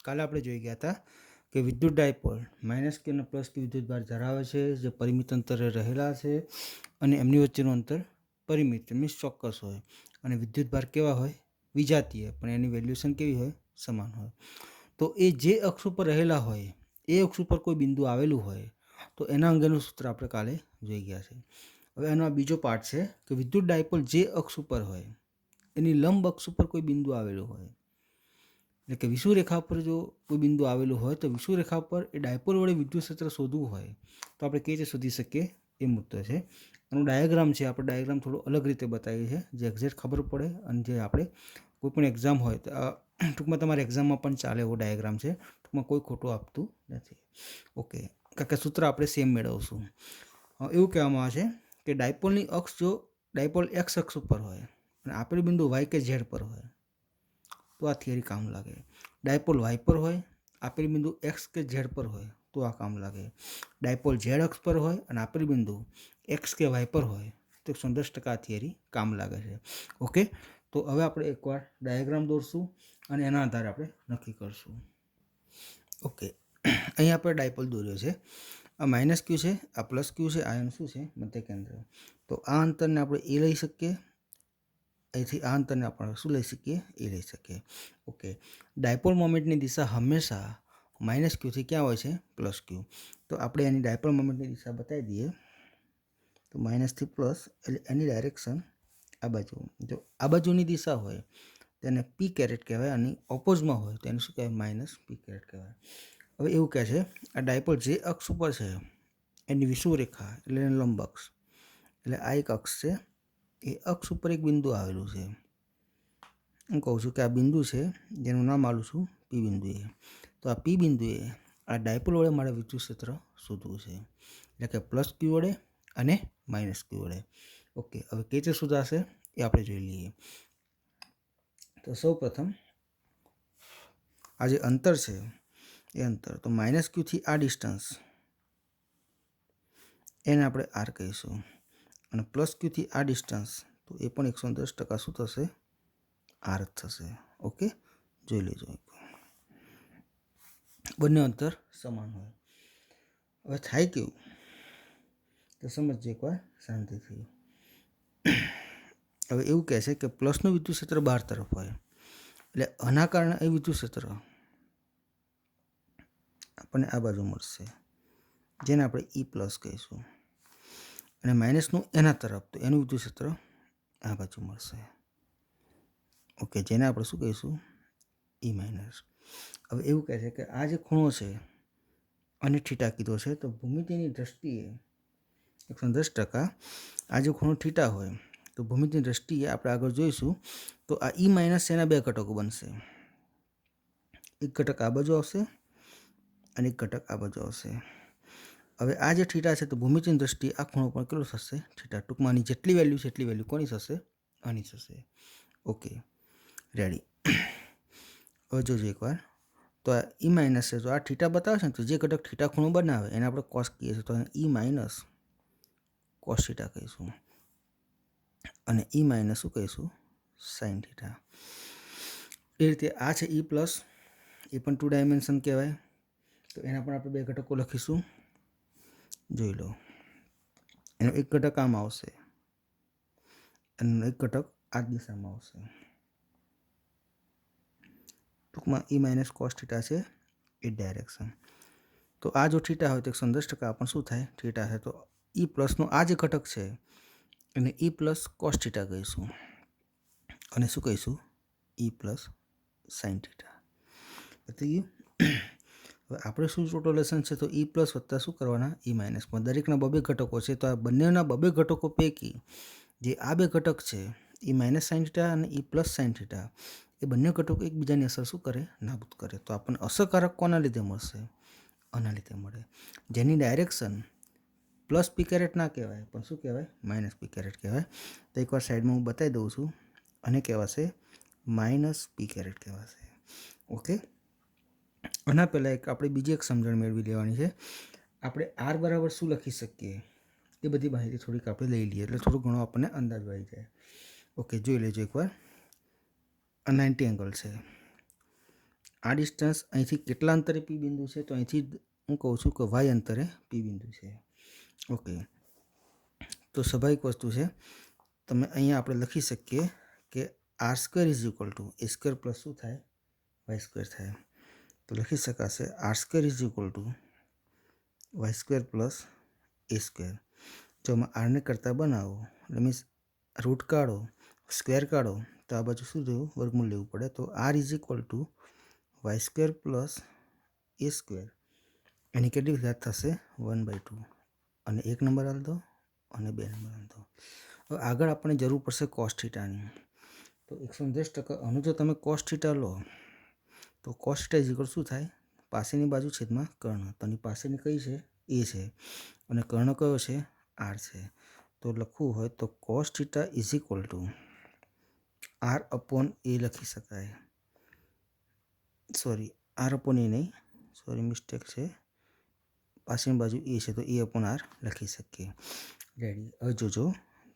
કાલે આપણે જોઈ ગયા હતા કે વિદ્યુત ડાયપોલ માઇનસ કે અને પ્લસ કે વિદ્યુતભાર ધરાવે છે, જે પરિમિત અંતરે રહેલા છે અને એમની વચ્ચેનું અંતર પરિમિત મીન્સ ચોક્કસ હોય, અને વિદ્યુતભાર કેવા હોય? વિજાતીય, પણ એની વેલ્યુએશન કેવી હોય? સમાન હોય. તો એ જે અક્ષ ઉપર રહેલા હોય એ અક્ષ ઉપર કોઈ બિંદુ આવેલું હોય તો એના અંગેનું સૂત્ર આપણે કાલે જોઈ ગયા છે. હવે એનો આ બીજો પાર્ટ છે કે વિદ્યુત ડાયપોલ જે અક્ષ ઉપર હોય એની લંબ અક્ષ ઉપર કોઈ બિંદુ આવેલું હોય, એટલે કે વિષુવરેખા પર જો કોઈ બિંદુ આવેલું હોય તો વિષુવરેખા પર એ ડાયપોલ વડે વિદ્યુત ક્ષેત્ર શોધવું હોય તો આપણે કેવી રીતે શોધી શકીએ એ મુદ્દો છે. એનો ડાયાગ્રામ છે, આપણે ડાયાગ્રામ થોડો અલગ રીતે બતાવીએ છીએ જે એક્ઝેક્ટ ખબર પડે, અને જે આપણે કોઈ પણ એક્ઝામ હોય તો ટૂંકમાં તમારે એક્ઝામમાં પણ ચાલે એવો ડાયાગ્રામ છે, ટૂંકમાં કોઈ ખોટું આપતું નથી. ઓકે, કારણ કે સૂત્ર આપણે સેમ મેળવશું. એવું કહેવામાં આવે છે કે ડાયપોલની અક્ષ જો ડાયપોલ એક્સ અક્ષ ઉપર હોય અને આપેલ બિંદુ વાય કે ઝેડ પર હોય તો આ થિયરી કામ લાગે. ડાયપોલ વાય પર હોય, આપેલ બિંદુ એક્સ કે ઝેડ પર હોય તો આ કામ લાગે. ડાયપોલ ઝેડ અક્ષ પર હોય અને આપેલ બિંદુ એક્સ કે વાય પર હોય તો 110% આ થિયરી કામ લાગે છે. ઓકે, તો હવે આપણે એકવાર ડાયાગ્રામ દોરશું અને એના આધારે આપણે નક્કી કરશું. ઓકે, અહીં આપણે ડાયપોલ દોર્યો છે. આ માઇનસ ક્યુ છે, આ પ્લસ ક્યુ છે, આ એનું શું છે? મધ્ય કેન્દ્ર. તો આ અંતરને આપણે એ લઈ શકીએ, અહીંથી આ અંતરને આપણે શું લઈ શકીએ? એ લઈ શકીએ. ઓકે, ડાયપોલ મોમેન્ટની દિશા હંમેશા માઇનસ ક્યુથી ક્યાં હોય છે? પ્લસ ક્યુ. તો આપણે એની ડાયપોલ મોમેન્ટની દિશા બતાવી દઈએ. તો માઇનસથી પ્લસ એટલે એની ડાયરેક્શન આ બાજુ. જો આ બાજુની દિશા હોય તેને પી કેરેટ કહેવાય, અને ઓપોઝમાં હોય તો એને શું કહેવાય? માઇનસ પી કેરેટ કહેવાય. હવે એવું કહે છે આ ડાયપોલ જે અક્ષ ઉપર છે એની વિષુવરેખા એટલે એની લંબ અક્ષ, એટલે આ એક અક્ષ છે, એ અક્ષ ઉપર એક બિંદુ આવેલું છે. હું કહું છું કે આ બિંદુ છે જેનું નામ આલું છું પી બિંદુ એ. તો આ પી બિંદુએ આ ડાયપોલ વડે મારે વિદ્યુત ક્ષેત્ર શોધવું છે, એટલે કે પ્લસ ક્યુ વડે અને માઇનસ ક્યુ વડે. ઓકે, હવે કઈ રીતે શોધાશે એ આપણે જોઈ લઈએ. તો સૌ પ્રથમ આ જે અંતર છે એ અંતર, તો માઇનસ ક્યુથી આ ડિસ્ટન્સ એને આપણે આર કહીશું, અને પ્લસ ક્યુથી આ ડિસ્ટન્સ તો એ પણ 110% શું થશે? આર જ થશે. ઓકે, જોઈ લેજો. બંને અંતર સમાન હોય. હવે થાય કેવું તો સમજીએ એકવાર શાંતિથી. હવે એવું કહે છે કે પ્લસનું વિદ્યુત ક્ષેત્ર બહાર તરફ હોય, એટલે આના કારણે એ વિદ્યુત ક્ષેત્ર આપણને આ બાજુ મળશે, જેને આપણે ઈ પ્લસ કહીશું, અને માઇનસનું એના તરફ તો એનું વિદ્યુત ક્ષેત્ર આ બાજુ મળશે. ઓકે, જેને આપણે શું કહીશું? ઈ માઇનસ. હવે એવું કહે છે કે આ જે ખૂણો છે અને થીટા કીધો છે, તો ભૂમિતિની દ્રષ્ટિએ 110% આ જે ખૂણો થીટા હોય તો ભૂમિતિની દ્રષ્ટિએ આપણે આગળ જોઈશું તો આ ઈ માઇનસ એના બે ઘટકો બનશે. એક ઘટક આ બાજુ આવશે અને એક ઘટક આ બાજુ આવશે. હવે આ જે થીટા છે તો ભૂમિતિની દ્રષ્ટિએ આ ખૂણો પણ કેટલો થશે? થીટા. ટૂંકમાં આની જેટલી વેલ્યુ છે એટલી વેલ્યુ કોની થશે? આની થશે. Okay, ready. હવે જોજો એકવાર. તો આ ઈ માઇનસ છે, તો આ થીટા બતાવે છે ને, તો જે ઘટક થીટા ખૂણો બનાવે એને આપણે કોસ કહીએ છીએ, તો ઈ માઇનસ કોસ થીટા કહીશું, અને ઈ માઇનસ શું કહીશું? Sine theta. એ રીતે આ છે ઈ પ્લસ, એ પણ 2 ડાયમેન્શન કહેવાય, તો એના પણ આપણે બે ઘટકો લખીશું. જોઈ લો, એનો એક ઘટક આમ આવશે અને એક ઘટક આ દિશામાં આવશે. ટૂંકમાં ઈ માઇનસ કોસ થીટા છે એ ડાયરેક્શન. તો આ જો થીટા હોય તો 110% પણ શું થાય? થીટા છે. તો ઈ પ્લસનો આ જે ઘટક છે એને ઈ પ્લસ કોસ થીટા કહીશું, અને શું કહીશું? ઈ પ્લસ સાઇન થીટા. બતાવી ગયું? હવે આપણે શું ટોટલ લેશન છે, તો ઈ પ્લસ વત્તા શું કરવાના? ઈ માઇનસમાં. દરેકના બબે ઘટકો છે, તો આ બંનેના બબે ઘટકો પૈકી જે આ બે ઘટક છે ઈ માઇનસ સાઇન થીટા અને ઈ પ્લસ સાઇન થીટા, એ બંને ઘટકો એકબીજાની અસર શું કરે? નાબૂદ કરે. તો આપણને અસરકારક કોના લીધે મળશે? આના લીધે મળે, જેની ડાયરેક્શન પ્લસ પી કેરેટ ના કહેવાય પણ શું કહેવાય? માઇનસ પી કેરેટ કહેવાય. તો એકવાર સાઈડમાં હું બતાવી દઉં છું, અને કહેવાશે માઇનસ પી કેરેટ કહેવાશે. ઓકે, આના પહેલાં આપણે બીજી એક સમજણ મેળવી લેવાની છે. આપણે આર બરાબર શું લખી શકીએ એ બધી માહિતી થોડીક આપણે લઈ લઈએ, એટલે થોડું ઘણું આપણને અંદાજ આવી જાય. ઓકે, જોઈ લેજો એકવાર. આ 90 એંગલ છે, આ ડિસ્ટન્સ અહીંથી કેટલા અંતરે પી બિંદુ છે? તો અહીંથી હું કહું છું કે વાય અંતરે પી બિંદુ છે. ઓકે, તો સ્વાભાવિક વસ્તુ છે. તમે અહીંયા આપણે લખી શકીએ કે R square is equal to A square plus શું થાય? વાય સ્ક્વેર થાય. તો લખી શકાશે R square is equal to Y square plus A square. જો આમાં આરને કરતાં બનાવો એટલે મીન્સ રૂટ કાઢો, સ્ક્વેર કાઢો, તો આ બાજુ શું થયું? વર્ગમૂળ લેવું પડે. તો R is equal to Y square plus A square. એની કેટલી ઘાત થશે? 1/2. અને 1 નંબર હાલ દો અને 2 નંબર હાલ દો. હવે આગળ આપણે જરૂર પડશે કોસ થીટાની. તો 110% આનું જો તમે કોસ થીટા લો તો કોસ થીટા ઇઝ ઇક્વલ શું થાય? પાસેની બાજુ છેદમાં કર્ણ. તો આની પાસેની કઈ છે? એ છે. અને કર્ણ કયો છે? આર છે. તો લખવું હોય તો cos theta is equal to R upon A લખી શકાય. સોરી, આર અપોન એ નહીં, સોરી મિસ્ટેક છે. પાસેની બાજુ એ છે તો એ અપોન આર લખી શકીએ. રેડી. હવે જોજો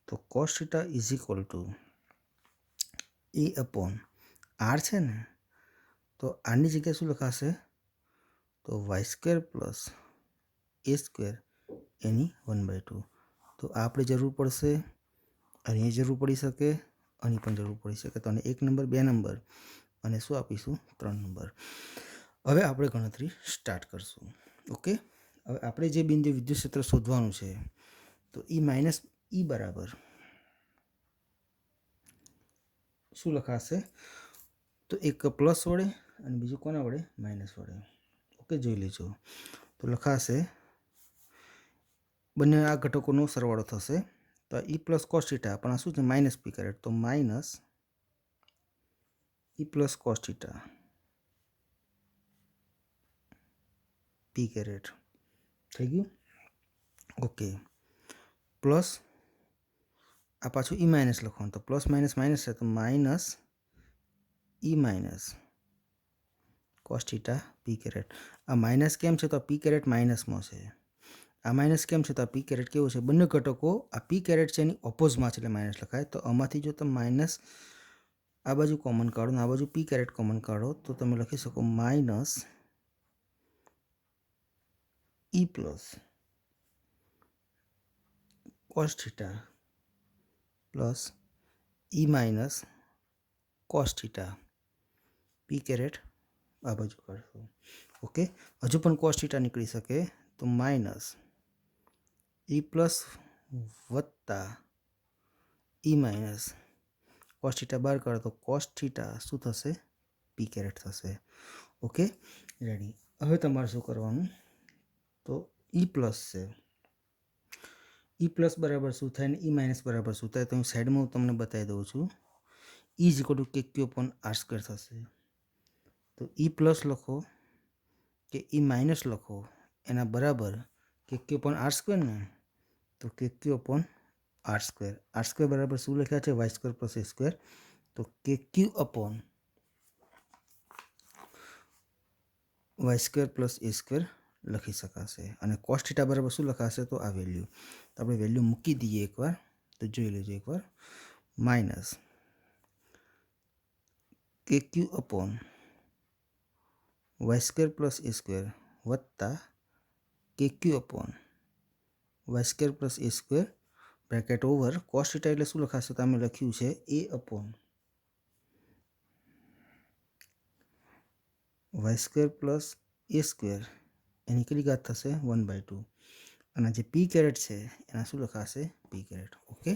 તો cos theta is equal to A upon R છે ને, તો આરની જગ્યાએ શું લખાશે? તો Y square plus A square એની 1/2. તો આ આપણે જરૂર પડશે, અહીં જરૂર પડી શકે, અહીં પણ જરૂર પડી શકે. તો આને 1 નંબર, 2 નંબર અને શું આપીશું? 3 નંબર. હવે આપણે ગણતરી સ્ટાર્ટ કરશું. ઓકે, હવે આપણે જે બિંદુ વિદ્યુત ક્ષેત્ર શોધવાનું છે તો ઈ માઇનસ ઈ બરાબર શું લખાશે? તો એક પ્લસ વડે અને બીજું કોના વડે? માઇનસ વડે. ઓકે, જોઈ લેજો. તો લખાશે બંને આ ઘટકોનો સરવાળો થશે. તો ઈ પ્લસ કોસ થીટા, પણ આ શું છે? Minus P caret. તો minus E plus cos theta P caret થઈ ગયું. ઓકે, પ્લસ આ પાછું ઈ માઇનસ લખવાનું. તો પ્લસ માઇનસ માઇનસ છે તો minus E minus cos theta P caret. આ માઇનસ કેમ છે? તો આ પી કેરેટ માઇનસમાં છે. આ માઇનસ કેમ છે? તો આ પી કેરેટ કેવું છે? બંને ઘટકો આ પી કેરેટ છે એની ઓપોઝમાં છે એટલે માઇનસ લખાય. તો આમાંથી જો તમે માઇનસ આ બાજુ કોમન કાઢો ને આ બાજુ પી કેરેટ કોમન કાઢો તો તમે લખી શકો minus E plus cos theta plus E minus cos theta P caret આ બાજુ કાઢશો. ઓકે, હજુ પણ કોસ થીટા નીકળી શકે તો માઇનસ ઈ પ્લસ વત્તા ઈ માઇનસ કોસ થીટા બહાર કાઢો તો કોસ થીટા શું થશે? પી કેરેટ થશે. Okay, ready. હવે તમારે શું કરવાનું? તો ઈ પ્લસ છે, ઈ પ્લસ બરાબર શું થાય ને ઈ માઇનસ બરાબર શું થાય? તો હું સાઈડમાં હું તમને બતાવી દઉં છું. ઈ ઇઝ ઇક્વલ ટુ કે ક્યુ અપોન આર સ્ક્વેર થશે. તો ઈ પ્લસ લખો કે ઈ માઇનસ લખો એના બરાબર કે ક્યુ અપોન આર સ્ક્વેર ને, તો K Q upon R square. R square બરાબર શું લખ્યા છે? Y square plus A square. તો K Q upon Y square plus A square લખી શકાશે. અને કોસ થીટા બરાબર શું લખાશે? તો આ વેલ્યુ. તો આપણે વેલ્યુ મૂકી દઈએ એકવાર, તો જોઈ લેજો એકવાર. Minus K Q upon Y square plus A square વત્તા K Q upon Y square plus A square bracket over cos theta એટલે શું લખાશે? તો અમે લખ્યું છે A upon Y square plus A square એની કેટલી ઘાત થશે? 1/2. અને જે પી કેરેટ છે એના શું લખાશે? પી કેરેટ. ઓકે,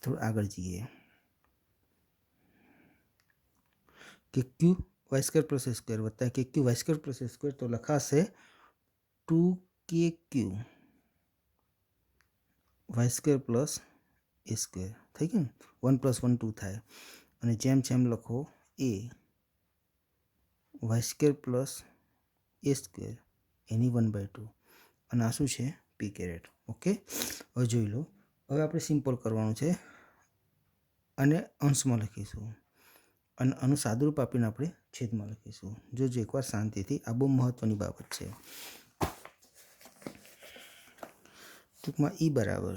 થોડું આગળ જઈએ. કે ક્યુ Y square plus A square વત્તા K Q Y square plus A square તો લખાશે 2kq Y square plus A square. થઈ ગયું ને? 1 + 1 2 થાય. અને જેમ જેમ લખો એ Y square plus A square એની 1/2. અને આ શું છે? પી કેરેટ. ઓકે, હવે જોઈ લો. હવે આપણે સિમ્પલ કરવાનું છે અને અંશમાં લખીશું અને આનું સાદુરૂપ આપીને આપણે છેદમાં લખીશું. જોજો એકવાર શાંતિથી, આ બહુ મહત્વની બાબત છે. ટૂંકમાં ઈ બરાબર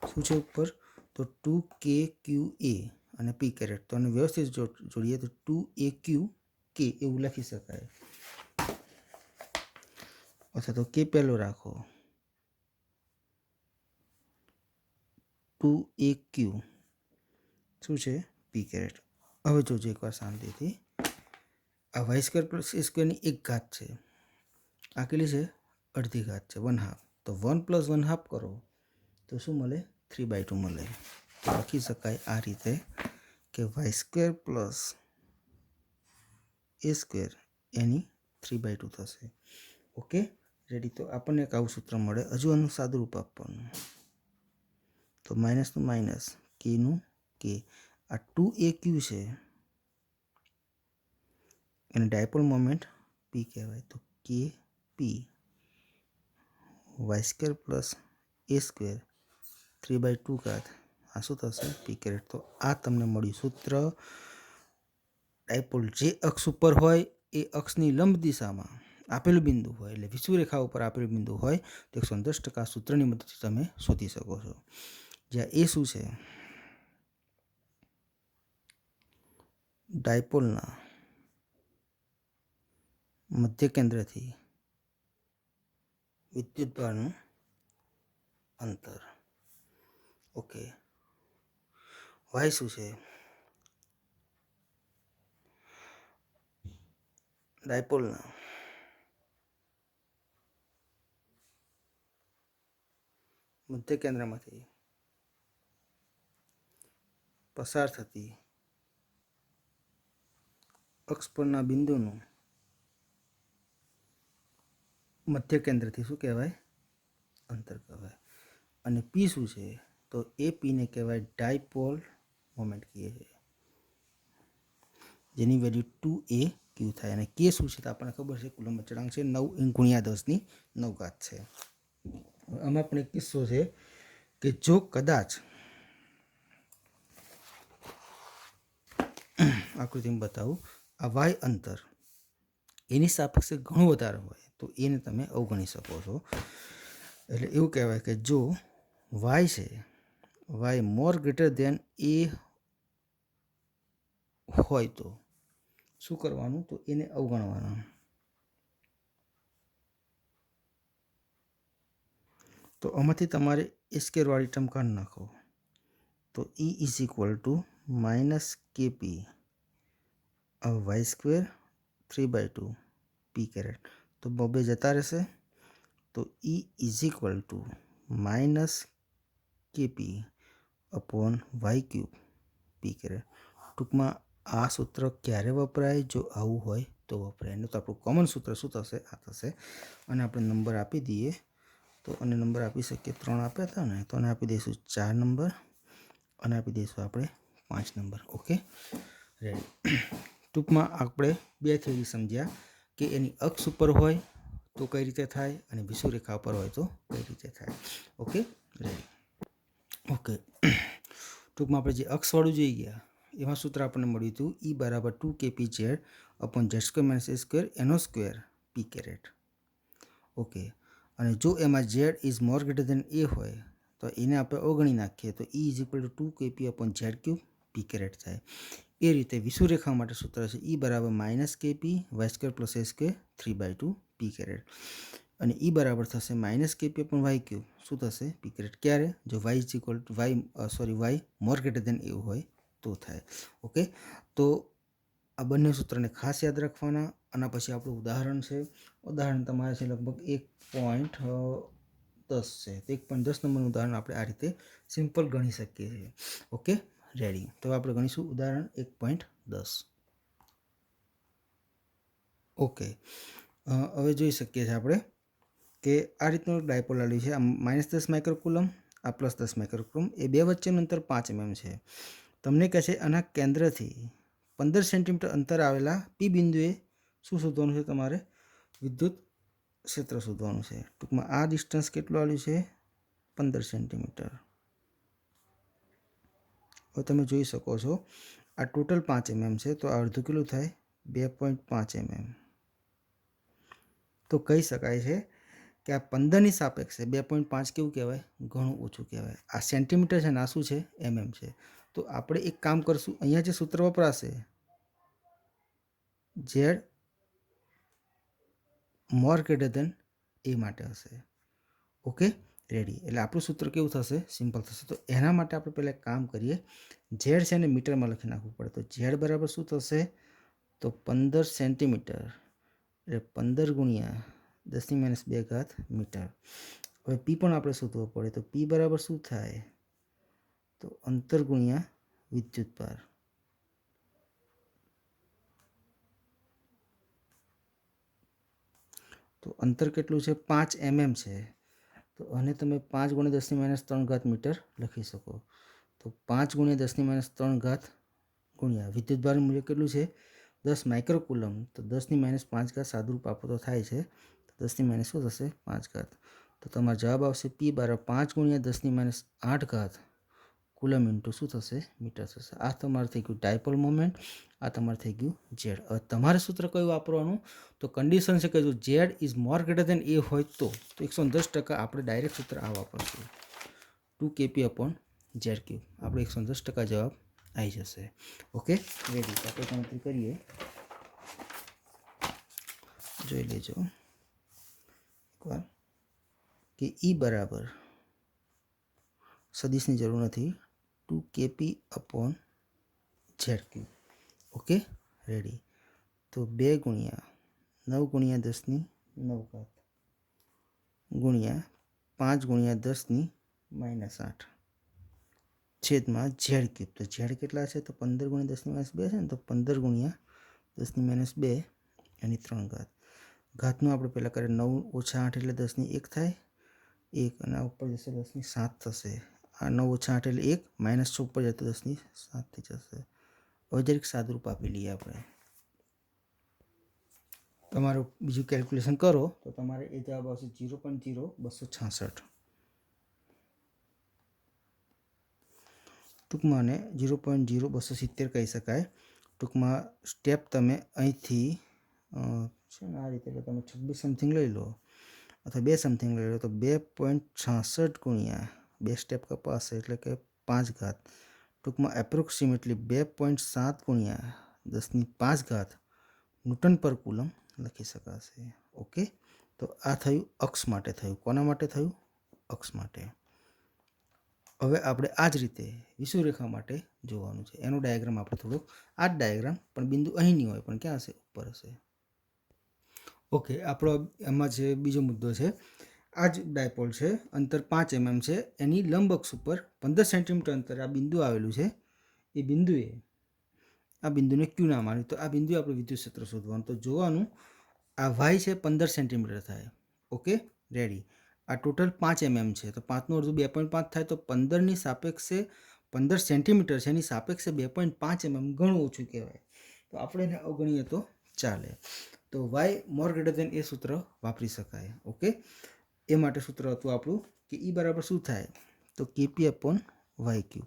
શું છે ઉપર? તો 2kqa અને પી કેરેટ. તો આને વ્યવસ્થિત જોડીએ તો 2AQ કે એવું લખી શકાય, અથવા તો કે પહેલો રાખો 2AQ શું છે પી કેરેટ. હવે જોજો એકવાર શાંતિથી, આ વાય સ્ક્વેર પ્લસ એ સ્ક્વેરની એક ઘાત છે, આ કેટલી છે અડધી ઘાત છે 1/2. તો 1 + 1/2 કરો તો શું મળે 3/2 મળે. તો લખી શકાય આ રીતે કે Y square plus A square એની 3/2 થશે. Okay ready. તો આપણને એક આવું સૂત્ર મળે. હજુ આનું સાદું રૂપ આપવાનું, તો માઇનસનું માઇનસ, કેનું કે, આ 2AQ છે અને ડાયપોલ મોમેન્ટ પી કહેવાય. તો કે P Y square plus A square 3/2 ઘાત, આ શું થશે પી કેરેટ. તો આ તમને મળ્યું સૂત્ર. ડાયપોલ જે અક્ષ ઉપર હોય એ અક્ષની લંબ દિશામાં આપેલું બિંદુ હોય, એટલે વિષુવરેખા ઉપર આપેલું બિંદુ હોય તો 110% સૂત્રની મદદથી તમે શોધી શકો છો. જ્યાં એ શું છે ડાયપોલના મધ્ય કેન્દ્રથી વિદ્યુતભારનું અંતર. ઓકે, વાય શું છે ડાયપોલના મધ્ય કેન્દ્રમાંથી પસાર થતી અક્ષ પરના બિંદુનું મધ્ય કેન્દ્રથી શું કહેવાય અંતર કહેવાય. અને પી શું છે તો એ પીને કહેવાય ડાયપોલ મોમેન્ટ કહે છે, જેની વેલ્યુ 2AQ થાય. અને કે શું છે તો આપણને ખબર છે કુલમ્બ અચળાંક છે, 9 × 10⁹ છે. આમાં પણ એક કિસ્સો છે કે જો કદાચ આકૃતિમાં બતાવું, આ વાય અંતર એની સાપેક્ષે ઘણું વધારે હોય તો એને તમે અવગણી શકો છો. એટલે એવું કહેવાય કે જો વાય છે, Y more greater than A હોય તો શું કરવાનું, તો એને અવગણવાનું. તો આમાંથી તમારે એ સ્ક્વેરવાળી ટર્મ કાઢી નાખો, તો E = -KP વાય સ્ક્વેર 3/2 પી કેરેટ. તો બબે જતા રહેશે, તો E = -KP y³ પી કેરેટ. ટૂંકમાં આ સૂત્ર ક્યારે વપરાય, જો આવું હોય તો વપરાય. નહીં તો આપણું કોમન સૂત્ર શું થશે આ થશે. અને આપણે નંબર આપી દઈએ, તો અને નંબર આપી શકીએ 3 આપ્યા હતા ને, તો આને આપી દઈશું 4 નંબર અને આપી દઈશું આપણે 5 નંબર. Okay ready. ટૂંકમાં આપણે 2 થિયરી સમજ્યા કે એની અક્ષ ઉપર હોય તો કઈ રીતે થાય અને વિષુવરેખા ઉપર હોય તો કઈ રીતે થાય. Okay ready. ઓકે, ટૂંકમાં આપણે જે અક્ષવાળું જોઈ ગયા એમાં સૂત્ર આપણને મળ્યું હતું E = 2KPZ/z² - a² પી કેરેટ. ઓકે, અને જો એમાં z is more greater than A હોય તો એને આપણે અવગણી નાખીએ તો E = 2KPZ³ પી કેરેટ થાય. એ રીતે વિષુવરેખા માટે સૂત્ર છે E = -KP y² + a² 3/2 પી કેરેટ. અને E બરાબર થશે -KP y³ શું થશે પી કેરેટ. ક્યારે, જો y મોર ગ્રેટર ધેન એવું હોય તો થાય. ઓકે, તો આ બંને સૂત્રને ખાસ યાદ રાખવાના. આના પછી આપણું ઉદાહરણ છે. ઉદાહરણ તમારે છે લગભગ 1.10 છે. તો 1.10 નંબરનું ઉદાહરણ આપણે આ રીતે સિમ્પલ ગણી શકીએ છીએ. Okay ready. તો આપણે ગણીશું ઉદાહરણ 1.10. ઓકે, હવે જોઈ શકીએ છીએ આપણે કે આ રીતનું ડાયપોલ આલ્યું છે. આ -10 માઇક્રોકુલમ, આ +10 માઇક્રોકુલમ. એ બે વચ્ચેનું અંતર 5 mm છે. તમને કહે છે આના કેન્દ્રથી 15 સેન્ટીમીટર અંતર આવેલા પી બિંદુએ શું શોધવાનું છે, તમારે વિદ્યુત ક્ષેત્ર શોધવાનું છે. ટૂંકમાં આ ડિસ્ટન્સ કેટલું આવેલું છે 15 સેન્ટીમીટર. હવે તમે જોઈ શકો છો આ ટોટલ 5 mm છે, તો આ અડધું કેટલું થાય 2.5 mm. તો કહી શકાય છે કે આ 15ની સાપેક્ષે 2.5 કેવું કહેવાય ઘણું ઓછું કહેવાય. આ સેન્ટીમીટર છે ને આ શું છે mm છે. તો આપણે એક કામ કરશું, અહીંયા જે સૂત્ર વપરાશે ઝેડ મોર ગ્રેટર દેન એ માટે હશે. Okay ready. એટલે આપણું સૂત્ર કેવું થશે? સિમ્પલ થશે. તો એના માટે આપણે પહેલાં એક કામ કરીએ, ઝેડ છે એને મીટરમાં લખી નાખવું પડે. તો ઝેડ બરાબર શું થશે? તો 15 સેન્ટીમીટર એટલે 15 ગુણ્યા 10⁻2 મીટર. હવે પી પણ આપણે શોધવો પડે. તો પી બરાબર શું થાય? તો અંતર ગુણ્યા વિદ્યુતભાર. તો અંતર કેટલું છે? 5 mm છે. તો આને તમે 5 × 10⁻3 મીટર લખી શકો. તો 5 × 10⁻3 ગુણ્યા વિદ્યુતભારનું મૂલ્ય કેટલું છે? 10 માઇક્રોકુલમ. તો 10⁻5 સાદુરૂપ આપો તો થાય છે. તો 10⁻, શું થશે? 5. તો તમારો જવાબ આવશે પી બરાબર 5 × 10⁻8 કુલમ ઇન્ટુ શું થશે? મીટર થશે. આ તમારે થઈ ગયું ડાયપોલ મોમેન્ટ, આ તમારે થઈ ગયું ઝેડ. હવે તમારે સૂત્ર કયું વાપરવાનું? તો કન્ડિશન છે કે જો Z is more greater than A હોય તો 110% આપણે ડાયરેક્ટ સૂત્ર આ વાપરશું, 2kp/z³. આપણે 110% જવાબ આવી જશે. Okay ready. આપણે ગણતરી કરીએ, જોઈ લેજો એકવાર કે ઈ બરાબર, સદીશની જરૂર નથી, 2kp/z³. Okay ready. તો 2 ગુણ્યા 9 × 10⁹ ગુણ્યા 5 × 10⁻8 છેદમાં z³. તો ઝેડ કેટલા છે? તો 15 × 10⁻2 છે ને, તો 15 × 10⁻2 એની 3 ઘાતનું આપણે પહેલાં કરીએ. 9 - 8 એટલે 10⁻1 થાય, 1 અને આ ઉપર જશે 10⁻7 થશે. આ 9 - 8 એટલે 1 -6 ઉપર જાય તો 10⁻7 થઈ જશે. હવે જરીક સાદુરૂપ આપી લઈએ આપણે. તમારું બીજું કેલ્ક્યુલેશન કરો તો તમારે એ જવાબ આવશે 0.0266. ટૂંકમાં ને 0.0270 કહી શકાય. ટૂંકમાં સ્ટેપ તમે અહીંથી છે ને આ રીતે, એટલે તમે 26 સમથિંગ લઈ લો અથવા 2 સમથિંગ લઈ લો, તો 2.66 ગુણ્યા 2 સ્ટેપ કપાશે એટલે કે 5. ટૂંકમાં એપ્રોક્સિમેટલી 2.7 ગુણ્યા 10⁵ ન્યૂટન પર કુલમ લખી શકાશે. ઓકે. તો આ થયું અક્ષ માટે થયું. કોના માટે થયું? અક્ષ માટે. હવે આપણે આ જ રીતે વિષુવરેખા માટે જોવાનું છે. એનો ડાયાગ્રામ આપણે થોડોક, આ જ ડાયાગ્રામ પણ બિંદુ અહીં નહીં હોય પણ ક્યાં હશે? ઉપર હશે. ઓકે. આપણો એમાં જે બીજો મુદ્દો છે, આ જ ડાયપોલ છે, અંતર 5 mm છે, એની લંબ અક્ષ ઉપર 15 સેન્ટીમીટર અંતરે આ બિંદુ આવેલું છે. એ બિંદુએ આ બિંદુને ક્યુ નામ આવ્યું. તો આ બિંદુએ આપણે વિદ્યુત ક્ષેત્ર શોધવાનું. તો જોવાનું, આ વાય છે 15 સેન્ટીમીટર થાય. Okay ready. આ ટોટલ 5 mm છે, તો 5નું અડધું 2.5 થાય, તો 15ની સાપેક્ષે 15 સેન્ટીમીટર છે, એની સાપેક્ષે 2.5 mm ઘણું ઓછું કહેવાય. તો આપણે એને અવગણીએ તો ચાલે. તો વાય મોર ગ્રેટર દેન એ સૂત્ર વાપરી શકાય. ઓકે. એ માટે સૂત્ર હતું આપણું કે ઈ બરાબર શું થાય? તો kp/y³.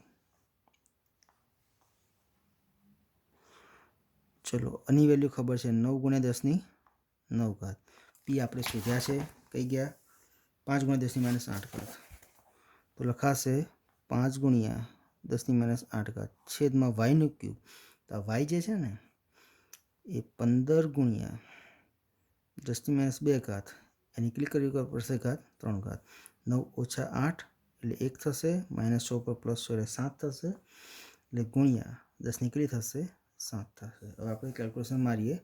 ચલો આની વેલ્યુ ખબર છે, 9 × 10⁹. પી આપણે શોધ્યા છે. કઈ ગયા? 5 × 10⁻8. તો લખાશે 5 × 10⁻8 છેદમાં વાયનું ક્યુબ. તો આ વાય જે છે ને એ 15 × 10⁻2 એની કેટલી કરવી પડશે? 3. 9 - 8 એટલે 1 થશે, -6 પર +6 એટલે 7 થશે, એટલે ગુણ્યા 10 નીકળી થશે 7 થશે. હવે આપણે કેલ્ક્યુલેશન મારીએ,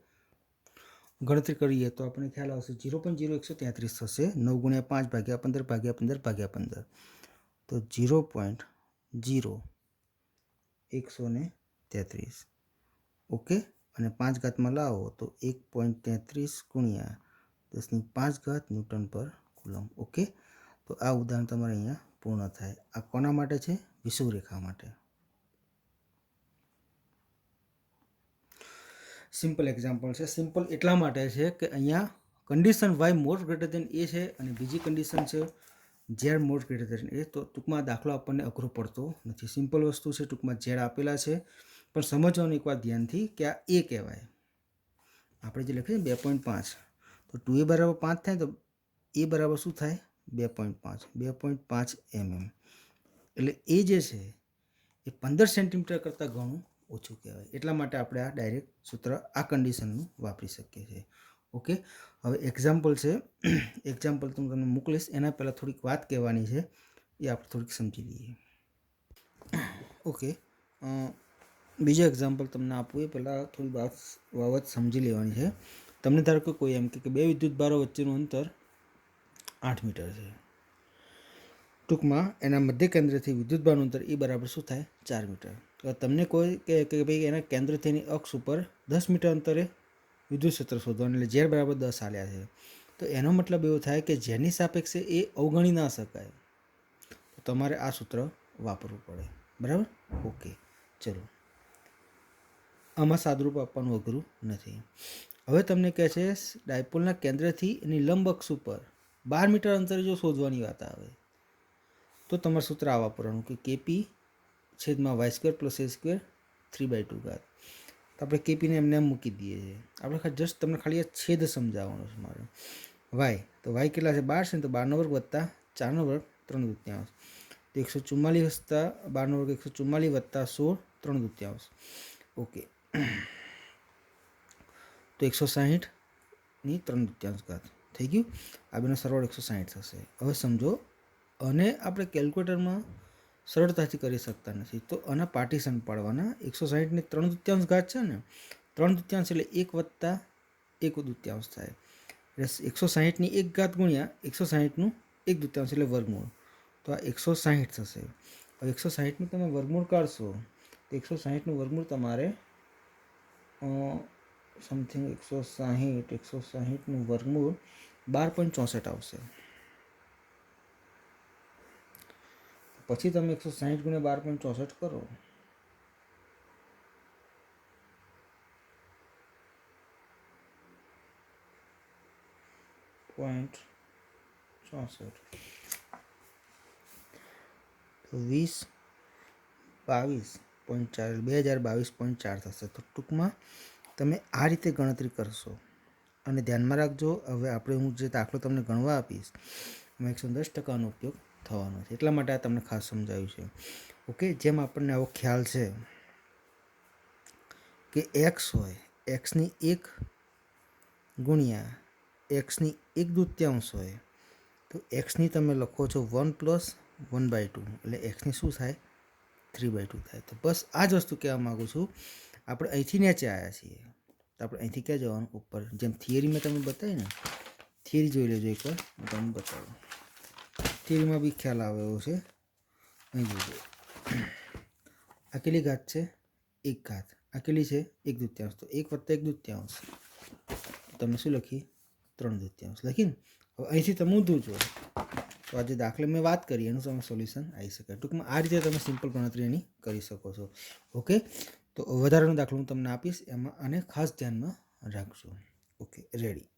ગણતરી કરીએ તો આપણને ખ્યાલ આવશે 0.0133 થશે. 9 × 5 / 15 / 15 / 15. તો 0.0133. ઓકે. અને 5 ઘાતમાં લાવો તો 1.33 ગુણ્યા 10⁵ ન્યૂટન પર કુલમ. ઓકે. તો આ ઉદાહરણ તમારે અહીંયા પૂર્ણ થાય. આ કોના માટે છે? વિષુવરેખા માટે. સિમ્પલ એક્ઝામ્પલ છે. સિમ્પલ એટલા માટે છે કે અહીંયા કન્ડિશન વાય મોર ગ્રેટર દેન એ છે અને બીજી કન્ડિશન છે ઝેડ મોર ગ્રેટર દેન એ. તો ટૂંકમાં દાખલો આપણને અઘરો પડતો નથી. સિમ્પલ વસ્તુ છે. ટૂંકમાં ઝેડ આપેલા છે, પણ સમજવાનું એકવાર ધ્યાનથી કે આ એ કહેવાય. આપણે જે લખીએ 2.5, તો 2a બરાબર 5 થાય, તો એ બરાબર શું થાય? 2.5 mm. એટલે એ જે છે એ 15 સેન્ટીમીટર કરતાં ઘણું ઓછું કહેવાય. એટલા માટે આપણે આ ડાયરેક્ટ સૂત્ર આ કન્ડિશનનું વાપરી શકીએ છીએ. ઓકે, હવે એક્ઝામ્પલ છે. એક્ઝામ્પલ હું તમને મોકલીશ. એના પહેલાં થોડીક વાત કહેવાની છે, એ આપણે થોડીક સમજી લઈએ. ઓકે, બીજો એક્ઝામ્પલ તમને આપવું એ પહેલાં થોડી બાબત સમજી લેવાની છે. તમને ધારો કે કોઈ એમ કે બે વિદ્યુત ભારો વચ્ચેનું અંતર 8 મીટર છે. ટૂંકમાં એના મધ્ય કેન્દ્રથી વિદ્યુત ભારનું અંતર એ બરાબર શું થાય? 4 મીટર. તો તમને કોઈ કે ભાઈ એના કેન્દ્રથી એની અક્ષ ઉપર 10 મીટર અંતરે વિદ્યુત ક્ષેત્ર શોધવાનું, એટલે ઝેડ બરાબર 10 આલ્યા છે. તો એનો મતલબ એવો થાય કે જેની સાપેક્ષે એ અવગણી ના શકાય, તો તમારે આ સૂત્ર વાપરવું પડે. બરાબર? ઓકે, ચલો. આમાં સાદુરૂપ આપવાનું અઘરું નથી. હવે તમને કહે છે ડાયપોલના કેન્દ્રથી એની લંબ અક્ષ ઉપર 12 મીટર અંતરે જો શોધવાની વાત આવે તો તમારે સૂત્ર આ વાપરવાનું કે કેપી છેદમાં y² + a² 3/2 ઘાત. તો આપણે કેપીને એમને એમ મૂકી દઈએ છીએ. આપણે જસ્ટ તમને ખાલી આ છેદ સમજાવવાનો છે મારે. વાય તો વાય કેટલા છે? 12 છે ને, તો 12 નો વર્ગ વત્તા 4 નો વર્ગ 3/2. તો 144 વત્તા 12 નો વર્ગ 144 વત્તા 16 3/2. ઓકે, તો 160 ની 3/2 ઘાત થઈ ગયું. આ બેનો સરવાળો 160 થશે. હવે સમજો, અને આપણે કેલ્ક્યુલેટરમાં સરળતાથી કરી શકતા નથી, તો આના પાર્ટીશન પાડવાના. 160 ની 3/2 ઘાત છે ને, 3/2 એટલે 1 વત્તા 1/2 થાય. એટલે 160 ની 1 ઘાત ગુણ્યા 160 નું 1/2 એટલે વર્ગમૂળ. તો આ 160 થશે. હવે 160 નું તમે વર્ગમૂળ કાઢશો તો 160 નું વર્ગમૂળ તમારે સમથિંગ 160 નું વર્ગમૂળ 12.64 આવશે. પછી તમે 160 ગુણ્યા 12.64 કરો .64 તો 2022.4 થશે. તો ટૂંકમાં તમે આ રીતે ગણતરી કરશો. અને ધ્યાનમાં રાખજો, હવે આપણે હું જે દાખલો તમને ગણવા આપીશ એમાં 110%નો ઉપયોગ થવાનો છે. એટલા માટે આ તમને ખાસ સમજાવ્યું છે. ઓકે, જેમ આપણને આવો ખ્યાલ છે કે એક્સ હોય, એક્સની 1 ગુણ્યા એક્સની 1/2 હોય, તો એક્સની તમે લખો છો 1 + 1/2, એટલે એક્સની શું થાય? 3/2 થાય. તો બસ આ જ વસ્તુ કહેવા માગું છું. આપણે અહીંથી નીચે આવ્યા છીએ, તો આપણે અહીંથી ક્યાં જવાનું? ઉપર. જેમ થિયરી મેં તમને બતાવી ને, થિયરી જોઈ લેજો એકવાર, હું તમને બતાવું. થિયરીમાં બી ખ્યાલ આવે એવો છે. અહીં જોજો, આ કેટલી ઘાત છે? 1 ઘાત. આ કેટલી છે? 1/2. તો 1 વત્તા 1/2 તમે શું લખી? 3/2 લખીને. હવે અહીંથી તમે ઊંધું જો, તો આજે દાખલે મેં વાત કરી એનું તમે સોલ્યુશન આવી શકે. ટૂંકમાં આ રીતે તમે સિમ્પલ ગણતરી એની કરી શકો છો. ઓકે, તો વધારાનો દાખલો હું તમને આપીશ, એમાં આને ખાસ ધ્યાનમાં રાખજો. Okay, ready.